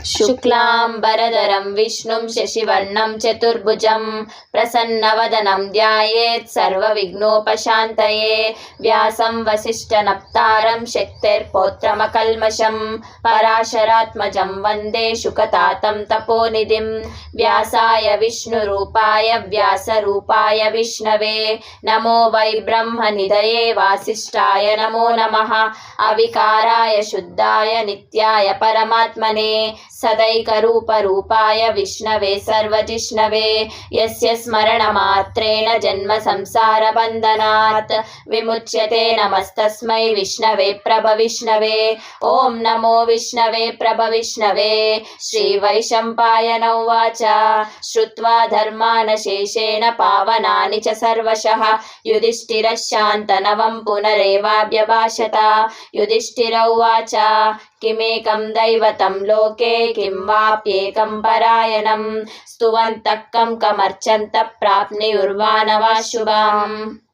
शुक्लांबरधरं विष्णुं शशिवर्णं चतुर्भुजं प्रसन्नवदनं ध्यायेत् सर्वविघ्नोपशान्तये। व्यासं वसिष्ठनप्तारं शक्तिर्पौत्रमकल्मषं पराशरात्मजं वन्दे शुकतातं तपोनिधिं। व्यासाय विष्णुरूपाय व्यासरूपाय विष्णवे नमो वै ब्रह्मनिधये वासिष्ठाय नमो नमः। अविकाराय शुद्धाय नित्याय परमात्मने सदैकरूपरूपाय विष्णवे सर्वजिष्णवे यस्य स्मरणमात्रेण जन्म संसारबन्धनात् विमुच्यते। नमस्तस्मै विष्णवे प्रभविष्णवे। ॐ नमो विष्णवे प्रभविष्णवे। श्रीवैशम्पायन उवाच श्रुत्वा धर्मान् शेषेण पावनानि च सर्वशः युधिष्ठिरः शान्तनवं पुनरेवाभ्यभाषत। युधिष्ठिर उवाच किमेकं दैवतं लोके किं वाप्येकं परायणं स्तुवन्तः कं कमर्चन्तः प्राप्नुयुर्मानवाः शुभाम्।